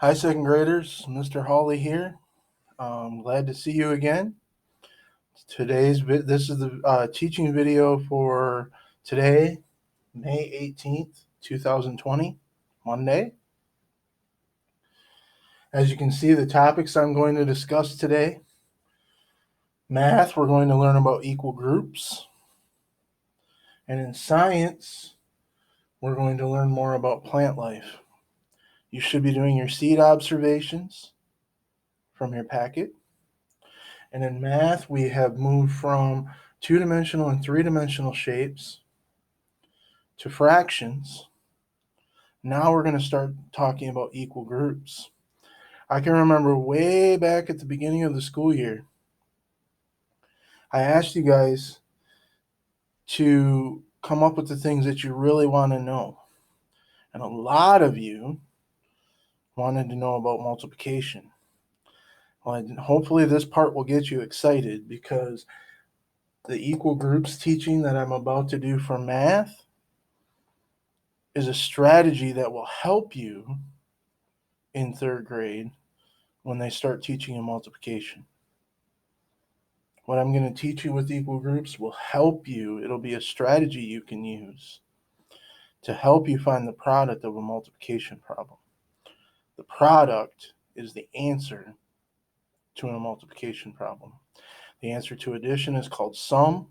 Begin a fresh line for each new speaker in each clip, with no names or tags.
Hi, second graders. Mr. Hawley here. Glad to see you again. This is the teaching video for today, May 18th, 2020, Monday. As you can see, the topics I'm going to discuss today: math, we're going to learn about equal groups. And in science, we're going to learn more about plant life. You should be doing your seed observations from your packet. And in math, we have moved from two-dimensional and three-dimensional shapes to fractions. Now we're going to start talking about equal groups. I can remember way back at the beginning of the school year, I asked you guys to come up with the things that you really want to know. And a lot of you wanted to know about multiplication. Well, hopefully this part will get you excited because the equal groups teaching that I'm about to do for math is a strategy that will help you in third grade when they start teaching you multiplication. What I'm going to teach you with equal groups will help you. It'll be a strategy you can use to help you find the product of a multiplication problem. The product is the answer to a multiplication problem. The answer to addition is called sum.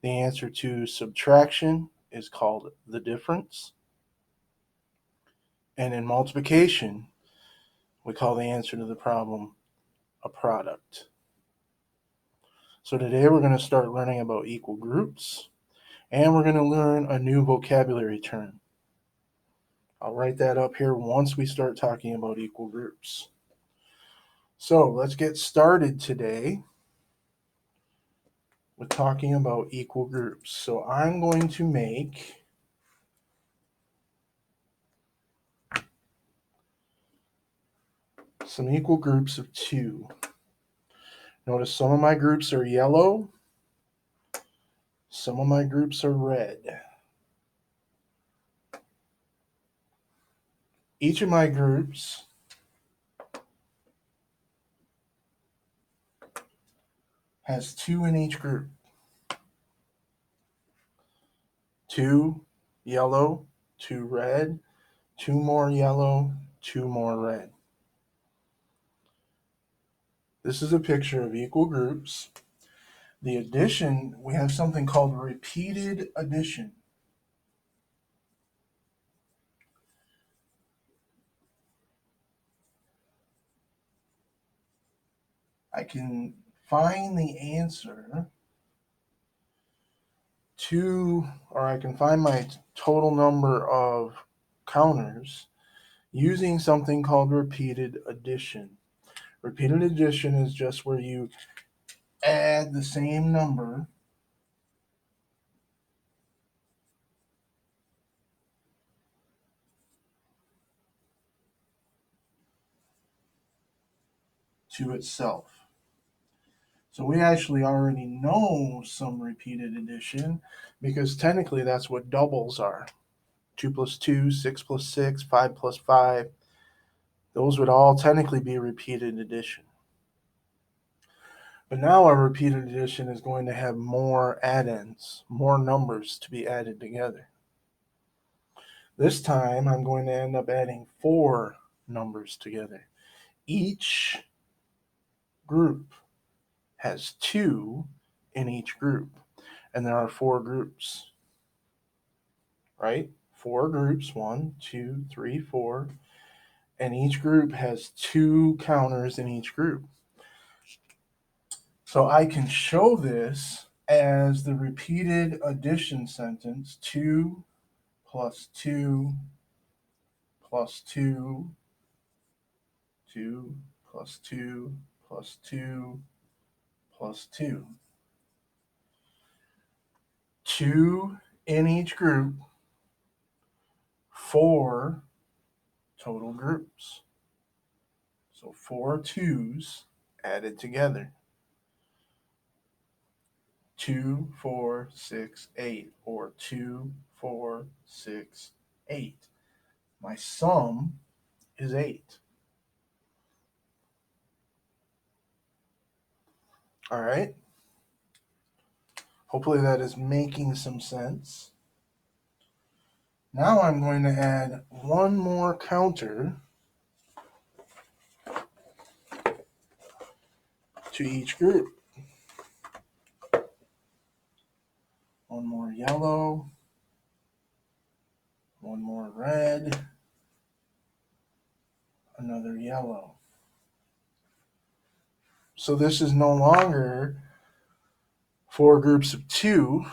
The answer to subtraction is called the difference. And in multiplication, we call the answer to the problem a product. So today we're going to start learning about equal groups, and we're going to learn a new vocabulary term. I'll write that up here once we start talking about equal groups. So let's get started today with talking about equal groups. So I'm going to make some equal groups of 2. Notice some of my groups are yellow, some of my groups are red. Each of my groups has 2 in each group. 2 yellow, 2 red, 2 more yellow, 2 more red. This is a picture of equal groups. The addition, we have something called repeated addition. I can find the answer or I can find my total number of counters using something called repeated addition. Repeated addition is just where you add the same number to itself. So we actually already know some repeated addition because technically that's what doubles are. 2 plus 2, 6 plus 6, 5 plus 5. Those would all technically be repeated addition. But now our repeated addition is going to have more add-ins, more numbers to be added together. This time I'm going to end up adding 4 numbers together. Each group has 2 in each group, and there are 4 groups, right? 4 groups, 1, 2, 3, 4, and each group has 2 counters in each group. So I can show this as the repeated addition sentence: 2 plus 2 plus 2, 2 plus 2 plus 2 plus 2. 2 in each group, 4 total groups. So 4 2's added together. 2, 4, 6, 8, or 2, 4, 6, 8. My sum is 8. All right. Hopefully that is making some sense. Now I'm going to add one more counter to each group. One more yellow, one more red, another yellow. So this is no longer 4 groups of 2.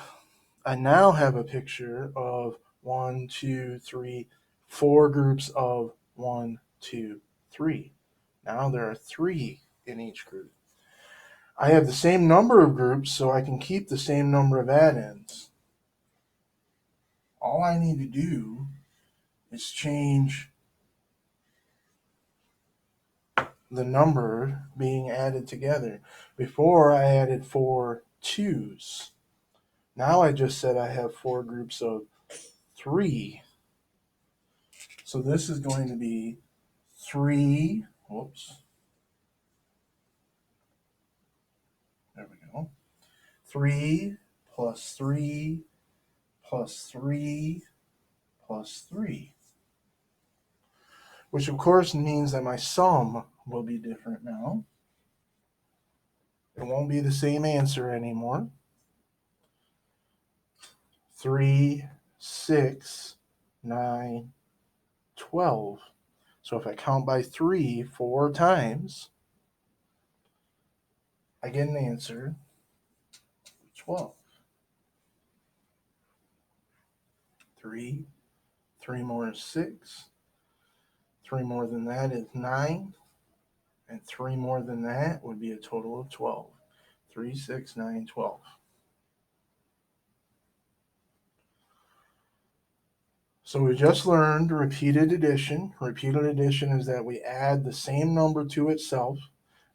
I now have a picture of 1, 2, 3, 4 groups of 1, 2, 3. Now there are 3 in each group. I have the same number of groups, so I can keep the same number of add-ins. All I need to do is change the number being added together. Before I added 4 2s. Now I just said I have 4 groups of 3. So this is going to be 3, whoops, there we go. 3 plus 3 plus 3 plus 3. Which of course means that my sum will be different now. It won't be the same answer anymore. 3, 6, 9, 12. So if I count by 3 4 times, I get an answer 12. 3, 3 more is 6, 3 more than that is 9, and 3 more than that would be a total of 12. 3, 6, 9, 12. So we just learned repeated addition. Repeated addition is that we add the same number to itself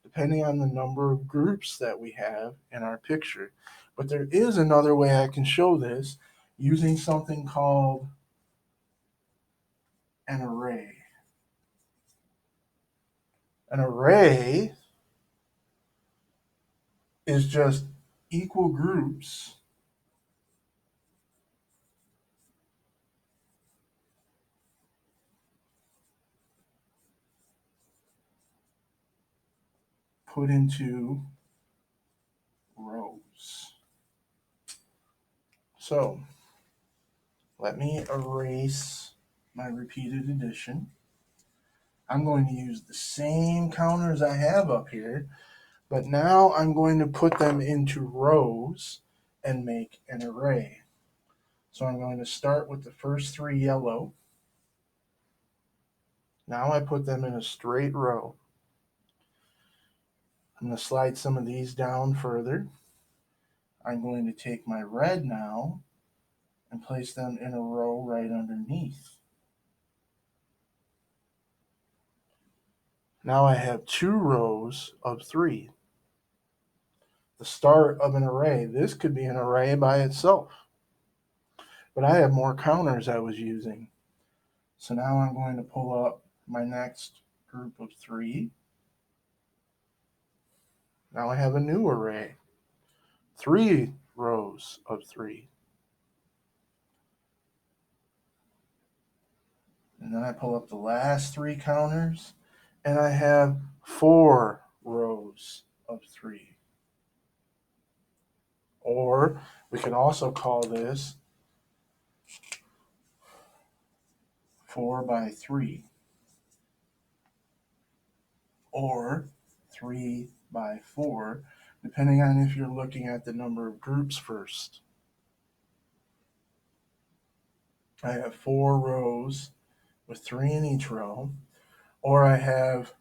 depending on the number of groups that we have in our picture. But there is another way I can show this using something called an array. An array is just equal groups put into rows. So let me erase my repeated addition. I'm going to use the same counters I have up here, but now I'm going to put them into rows and make an array. So I'm going to start with the first 3 yellow. Now I put them in a straight row. I'm going to slide some of these down further. I'm going to take my red now and place them in a row right underneath. Now I have 2 rows of 3. The start of an array. This could be an array by itself, but I have more counters I was using. So now I'm going to pull up my next group of 3. Now I have a new array. 3 rows of 3. And then I pull up the last 3 counters, and I have 4 rows of 3. Or we can also call this 4 by 3. Or 3 by 4, depending on if you're looking at the number of groups first. I have 4 rows with 3 in each row, or I have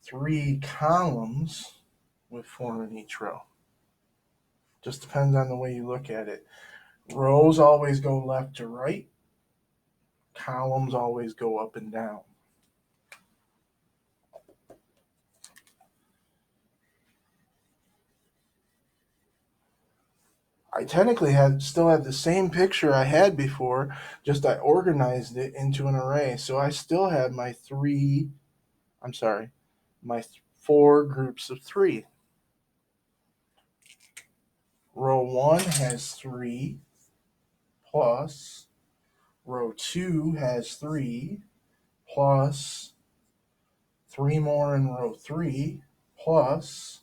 3 columns with 4 in each row. Just depends on the way you look at it. Rows always go left to right. Columns always go up and down. I technically still have the same picture I had before, just I organized it into an array. So I still have my 4 groups of 3. row 1 has 3 plus row 2 has 3 plus 3 more in row 3 plus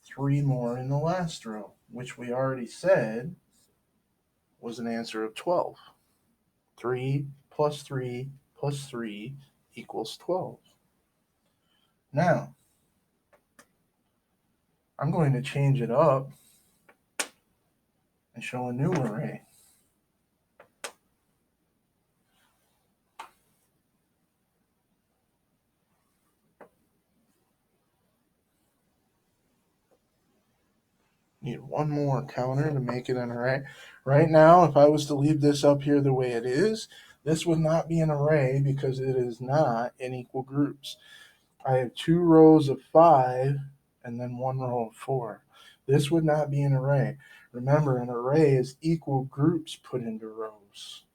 3 more in the last row, which we already said was an answer of 12. 3 plus 3 plus 3 equals 12. Now, I'm going to change it up and show a new array. Need one more counter to make it an array. Right now, if I was to leave this up here the way it is, this would not be an array because it is not in equal groups. I have 2 rows of 5 and then 1 row of 4. This would not be an array. Remember, an array is equal groups put into rows.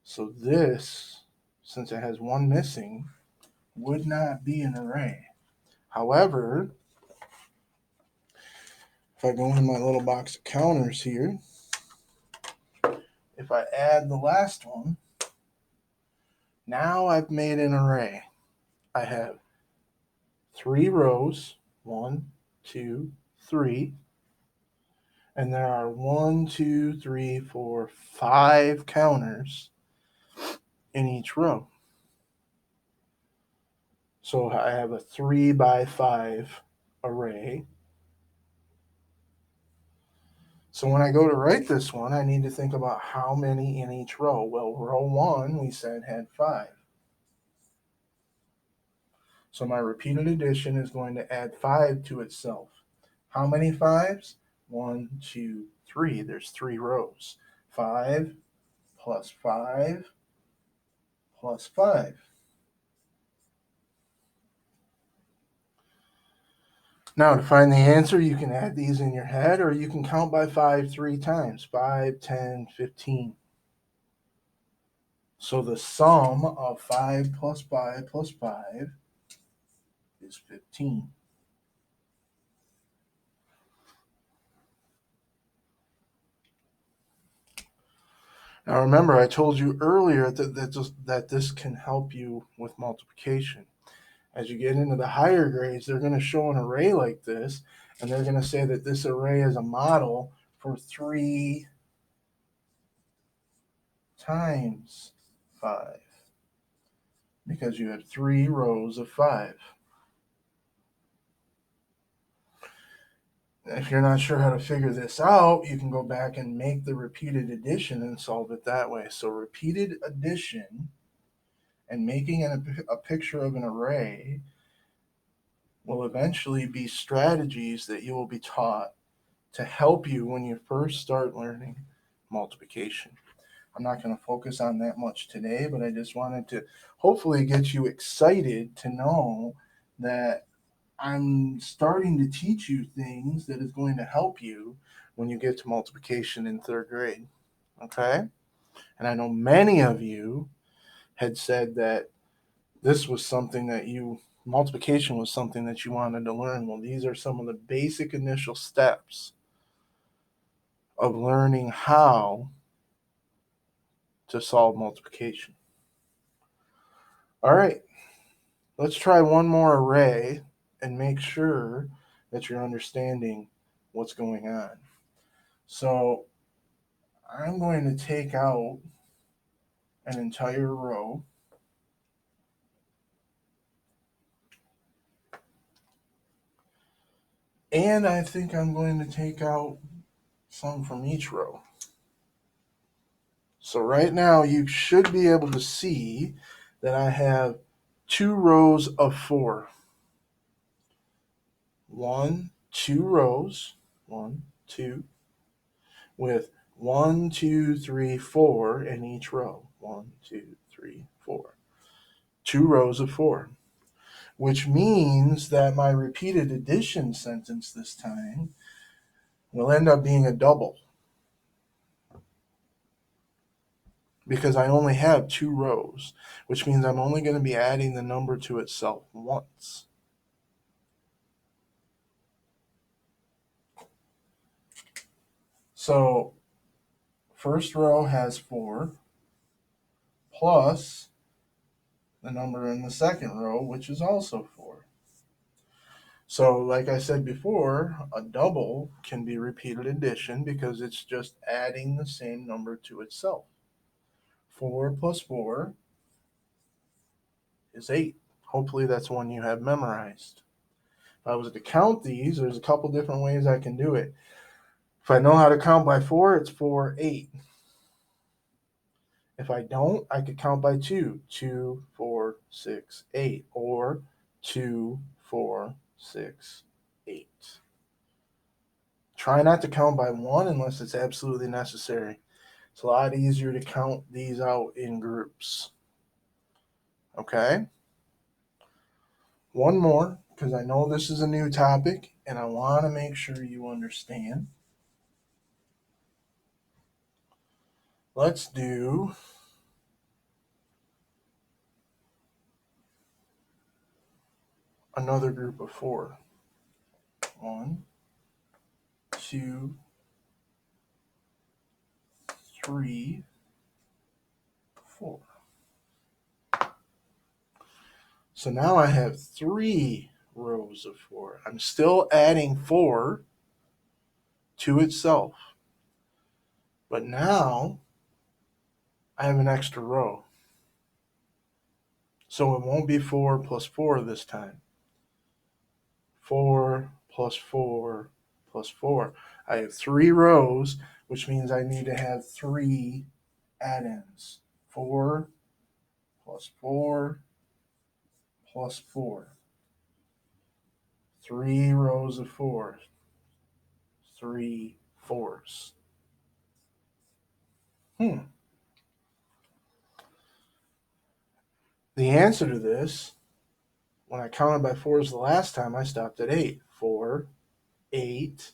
So this, since it has 1 missing, would not be an array. However, if I go in my little box of counters here, if I add the last one, now I've made an array. I have 3 rows, 1, 2, 3, and there are 1, 2, 3, 4, 5 counters in each row. So I have a 3 by 5 array. So when I go to write this one, I need to think about how many in each row. Well, row 1, we said, had 5. So my repeated addition is going to add 5 to itself. How many 5s? 1, 2, 3. There's 3 rows. 5 plus 5 plus 5. Now, to find the answer, you can add these in your head, or you can count by 5 3 times. 5, 10, 15. So the sum of 5 plus 5 plus 5 is 15. Now remember, I told you earlier that this can help you with multiplication. As you get into the higher grades, they're going to show an array like this, and they're going to say that this array is a model for 3 times 5, because you have 3 rows of 5. If you're not sure how to figure this out, you can go back and make the repeated addition and solve it that way. So repeated addition and making a picture of an array will eventually be strategies that you will be taught to help you when you first start learning multiplication. I'm not going to focus on that much today, but I just wanted to hopefully get you excited to know that I'm starting to teach you things that is going to help you when you get to multiplication in 3rd grade. Okay? And I know many of you had said that this was something that multiplication was something that you wanted to learn. Well, these are some of the basic initial steps of learning how to solve multiplication. All right, let's try one more array and make sure that you're understanding what's going on. So I'm going to take out an entire row. And I think I'm going to take out some from each row. So right now you should be able to see that I have 2 rows of 4. 2 rows, 1, 2, with 1, 2, 3, 4 in each row. 1, 2, 3, 4. 2 rows of 4, which means that my repeated addition sentence this time will end up being a double, because I only have 2 rows, which means I'm only going to be adding the number to itself once. So first row has 4 plus the number in the second row, which is also 4. So like I said before, a double can be repeated addition because it's just adding the same number to itself. 4 plus 4 is 8. Hopefully that's one you have memorized. If I was to count these, there's a couple different ways I can do it. If I know how to count by 4, it's 4, 8. If I don't, I could count by 2. 2, 4, 6, 8. Or 2, 4, 6, 8. Try not to count by 1 unless it's absolutely necessary. It's a lot easier to count these out in groups. Okay? One more, because I know this is a new topic and I want to make sure you understand. Let's do another group of 4. 1, 2, 3, 4. So now I have 3 rows of 4. I'm still adding 4 to itself. But now I have an extra row. So it won't be 4 plus 4 this time. 4 plus 4 plus 4. I have 3 rows, which means I need to have 3 add-ins. 4 plus 4 plus 4. 3 rows of 4. 3 4s. The answer to this, when I counted by 4s the last time, I stopped at 8. 4, 8,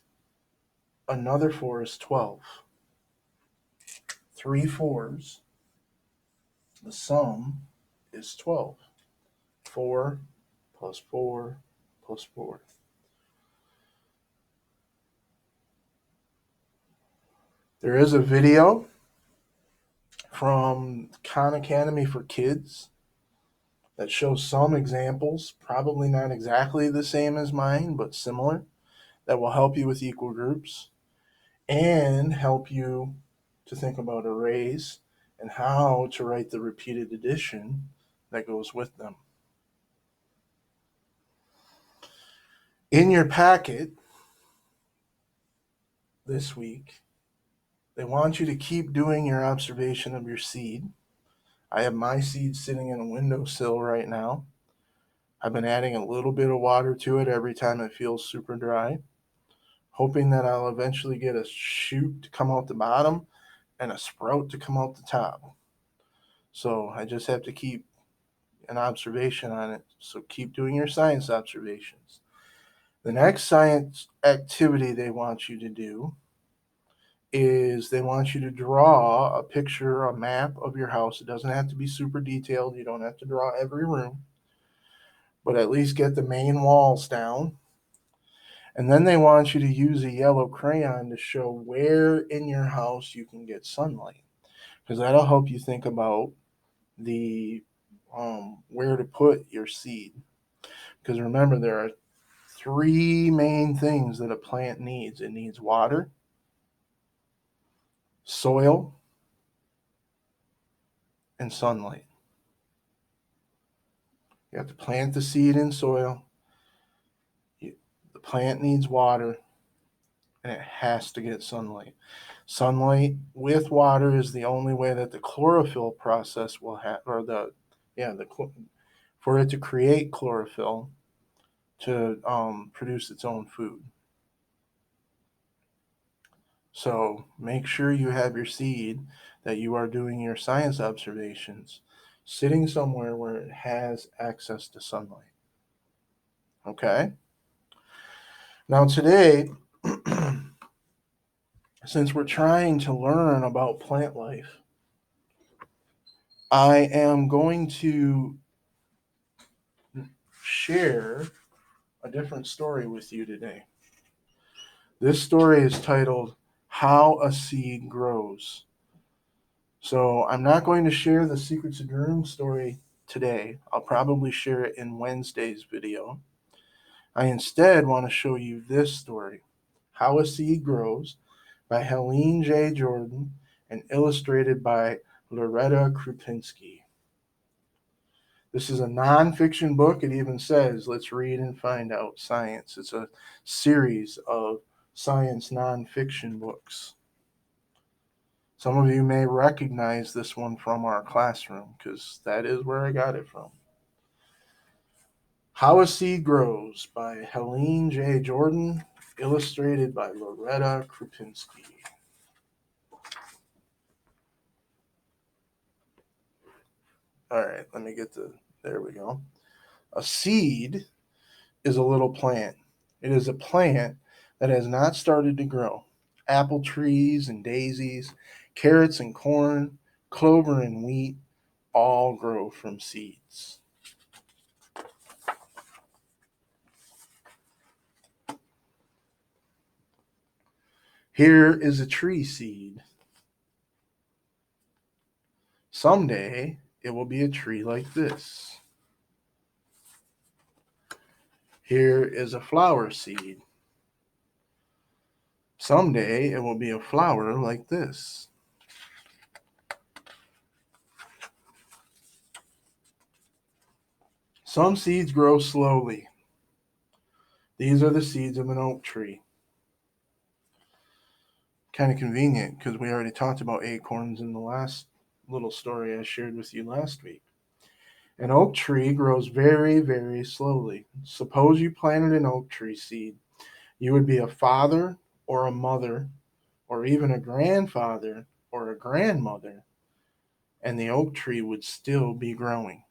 another 4 is 12. 3 4s, the sum is 12. 4 plus 4 plus 4. There is a video from Khan Academy for Kids that shows some examples, probably not exactly the same as mine, but similar, that will help you with equal groups and help you to think about arrays and how to write the repeated addition that goes with them. In your packet this week, they want you to keep doing your observation of your seed. I have my seed sitting in a windowsill right now. I've been adding a little bit of water to it every time it feels super dry, hoping that I'll eventually get a shoot to come out the bottom and a sprout to come out the top. So I just have to keep an observation on it. So keep doing your science observations. The next science activity they want you to do is they want you to draw a picture, a map of your house. It doesn't have to be super detailed. You don't have to draw every room, but at least get the main walls down. And then they want you to use a yellow crayon to show where in your house you can get sunlight, because that'll help you think about the where to put your seed. Because remember, there are 3 main things that a plant needs. It needs water, soil, and sunlight. You have to plant the seed in soil. The plant needs water, and it has to get sunlight. Sunlight with water is the only way that the chlorophyll process will have, or for it to create chlorophyll to produce its own food. So make sure you have your seed that you are doing your science observations sitting somewhere where it has access to sunlight. Okay? Now today, since we're trying to learn about plant life, I am going to share a different story with you today. This story is titled, how a seed grows. So I'm not going to share the Secrets of Dream story today. I'll probably share it in Wednesday's video. I instead want to show you this story, How a Seed Grows, by Helen J. Jordan and illustrated by Loretta Krupinski. This is a nonfiction book. It even says, let's read and find out science. It's a series of science nonfiction books. Some of you may recognize this one from our classroom because that is where I got it from. How a Seed Grows by Helen J. Jordan, illustrated by Loretta Krupinski. All right, there we go. A seed is a little plant. It is a plant that has not started to grow. Apple trees and daisies, carrots and corn, clover and wheat all grow from seeds. Here is a tree seed. Someday it will be a tree like this. Here is a flower seed. Someday it will be a flower like this. Some seeds grow slowly. These are the seeds of an oak tree. Kind of convenient because we already talked about acorns in the last little story I shared with you last week. An oak tree grows very, very slowly. Suppose you planted an oak tree seed. You would be a father or a mother or even a grandfather or a grandmother, and the oak tree would still be growing.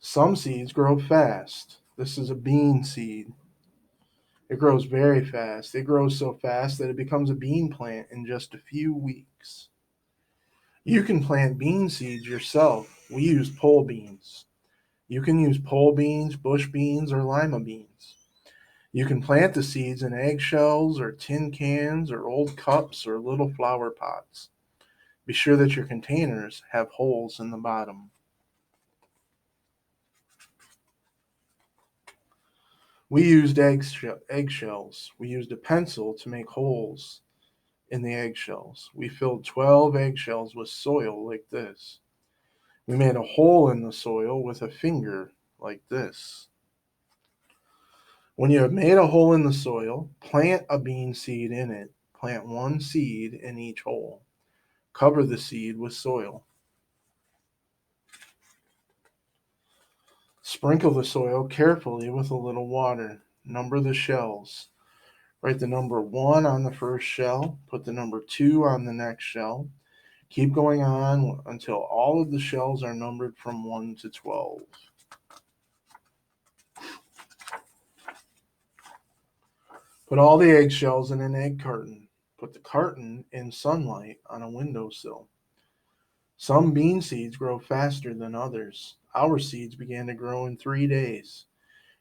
Some seeds grow fast. This is a bean seed. It grows very fast. It grows so fast that it becomes a bean plant in just a few weeks. You can plant bean seeds yourself. We use pole beans. You can use pole beans, bush beans, or lima beans. You can plant the seeds in eggshells or tin cans or old cups or little flower pots. Be sure that your containers have holes in the bottom. We used eggshells. We used a pencil to make holes in the eggshells. We filled 12 eggshells with soil like this. We made a hole in the soil with a finger like this. When you have made a hole in the soil, plant a bean seed in it. Plant one seed in each hole. Cover the seed with soil. Sprinkle the soil carefully with a little water. Number the shells. Write the number 1 on the first shell. Put the number 2 on the next shell. Keep going on until all of the shells are numbered from 1 to 12. Put all the eggshells in an egg carton. Put the carton in sunlight on a windowsill. Some bean seeds grow faster than others. Our seeds began to grow in 3 days.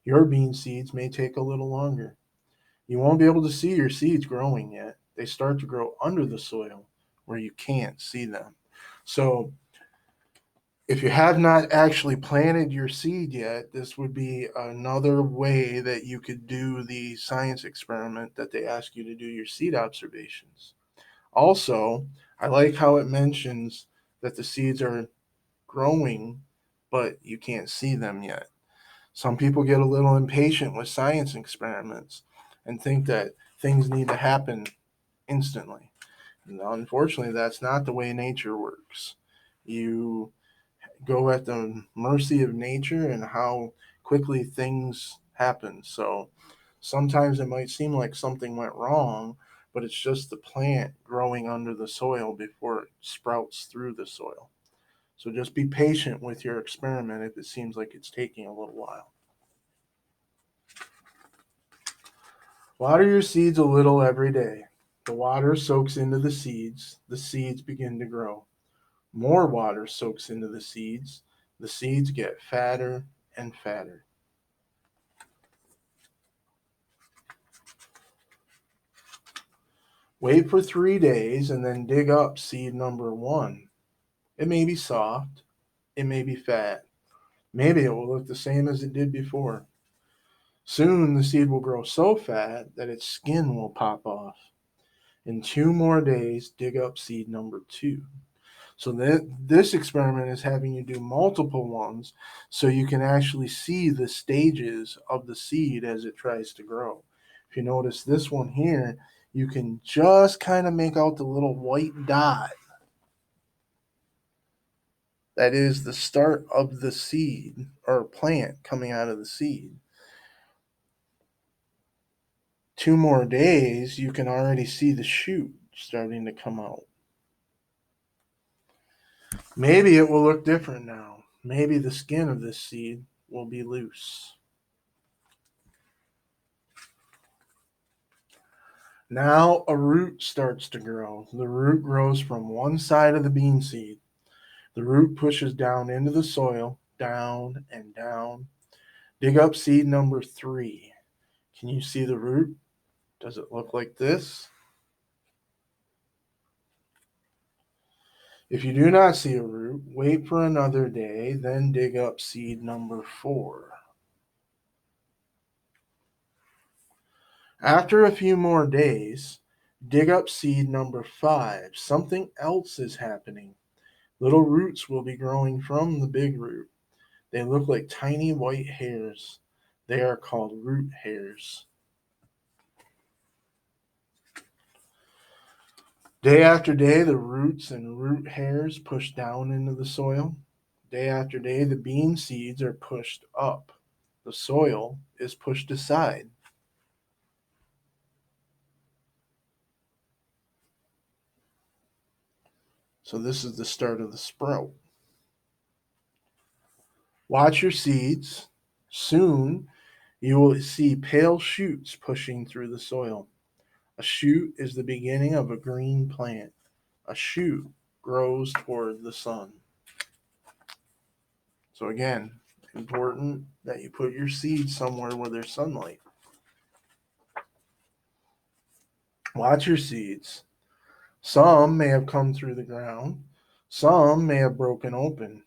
Your bean seeds may take a little longer. You won't be able to see your seeds growing yet. They start to grow under the soil where you can't see them. So if you have not actually planted your seed yet, this would be another way that you could do the science experiment that they ask you to do your seed observations. Also, I like how it mentions that the seeds are growing, but you can't see them yet. Some people get a little impatient with science experiments and think that things need to happen instantly. And unfortunately, that's not the way nature works. You go at the mercy of nature and how quickly things happen. So sometimes it might seem like something went wrong, but it's just the plant growing under the soil before it sprouts through the soil. So just be patient with your experiment if it seems like it's taking a little while. Water your seeds a little every day. The water soaks into the seeds begin to grow. More water soaks into the seeds get fatter and fatter. Wait for 3 days and then dig up seed number 1. It may be soft, it may be fat. Maybe it will look the same as it did before. Soon the seed will grow so fat that its skin will pop off. In 2 more days, dig up seed number 2. So this experiment is having you do multiple ones so you can actually see the stages of the seed as it tries to grow. If you notice this one here, you can just kind of make out the little white dot. That is the start of the seed or plant coming out of the seed. 2 more days, you can already see the shoot starting to come out. Maybe it will look different now. Maybe the skin of this seed will be loose. Now a root starts to grow. The root grows from one side of the bean seed. The root pushes down into the soil, down and down. Dig up seed number 3. Can you see the root? Does it look like this? If you do not see a root, wait for another day, then dig up seed number 4. After a few more days, dig up seed number 5. Something else is happening. Little roots will be growing from the big root. They look like tiny white hairs. They are called root hairs. Day after day, the roots and root hairs push down into the soil. Day after day, the bean seeds are pushed up. The soil is pushed aside. So this is the start of the sprout. Watch your seeds. Soon you will see pale shoots pushing through the soil. A shoot is the beginning of a green plant. A shoot grows toward the sun. So again, important that you put your seeds somewhere where there's sunlight. Watch your seeds. Some may have come through the ground. Some may have broken open.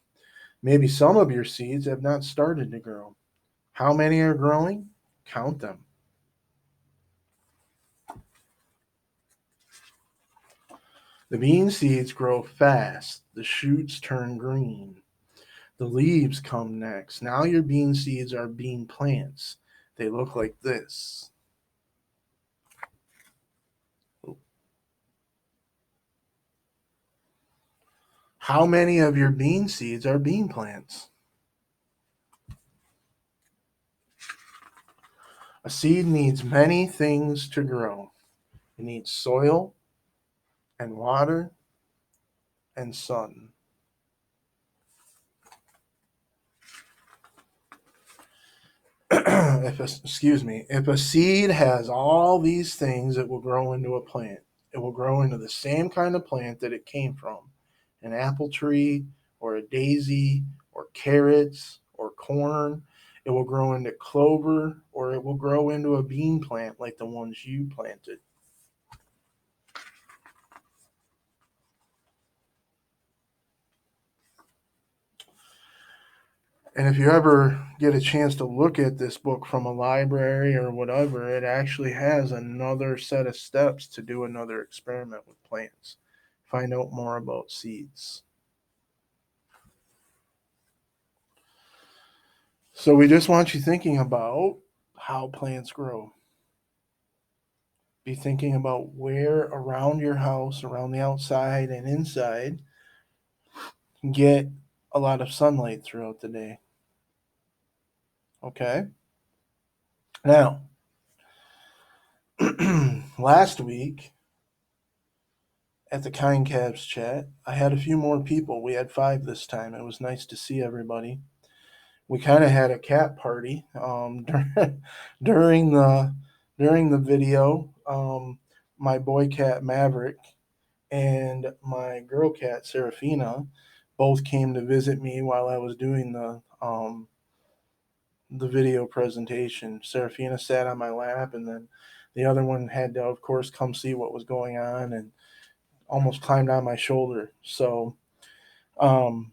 Maybe some of your seeds have not started to grow. How many are growing? Count them. The bean seeds grow fast. The shoots turn green. The leaves come next. Now your bean seeds are bean plants. They look like this. How many of your bean seeds are bean plants? A seed needs many things to grow. It needs soil and water and sun. If a seed has all these things, it will grow into a plant. It will grow into the same kind of plant that it came from, an apple tree or a daisy or carrots or corn. It will grow into clover or it will grow into a bean plant like the ones you planted. And if you ever get a chance to look at this book from a library or whatever, it actually has another set of steps to do another experiment with plants. Find out more about seeds. So we just want you thinking about how plants grow. Be thinking about where around your house, around the outside and inside, get a lot of sunlight throughout the day. Okay? Now, last week at the Kind Cabs chat, I had a few more people. We had 5 this time. It was nice to see everybody. We kind of had a cat party during the video. My boy cat Maverick and my girl cat Serafina both came to visit me while I was doing the video presentation. Serafina sat on my lap, and then The other one had to, of course, come see what was going on and almost climbed on my shoulder. So, um,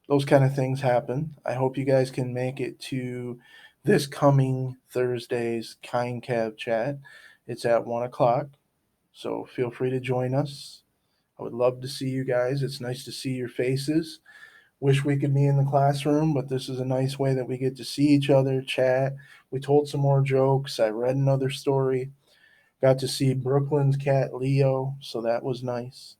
those kind of things happen. I hope you guys can make it to this coming Thursday's Kind Cab chat. It's at 1 o'clock. So feel free to join us. I would love to see you guys. It's nice to see your faces. Wish we could be in the classroom, but this is a nice way that we get to see each other, chat. We told some more jokes. I read another story. Got to see Brooklyn's cat Leo, so that was nice.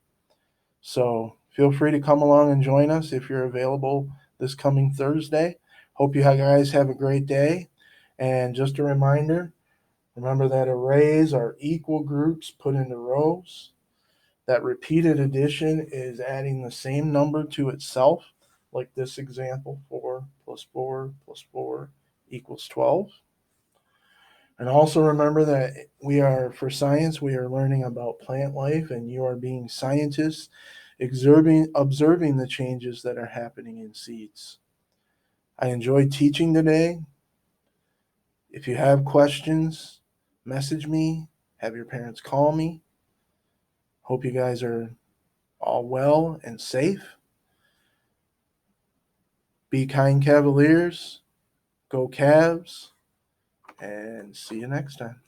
So feel free to come along and join us if you're available this coming Thursday. Hope you guys have a great day. And just a reminder, remember that arrays are equal groups put into rows. That repeated addition is adding the same number to itself, like this example 4 plus 4 plus 4 equals 12. And also remember that for science, we are learning about plant life, and you are being scientists, observing the changes that are happening in seeds. I enjoyed teaching today. If you have questions, message me, have your parents call me. Hope you guys are all well and safe. Be kind, Cavaliers. Go Cavs. And see you next time.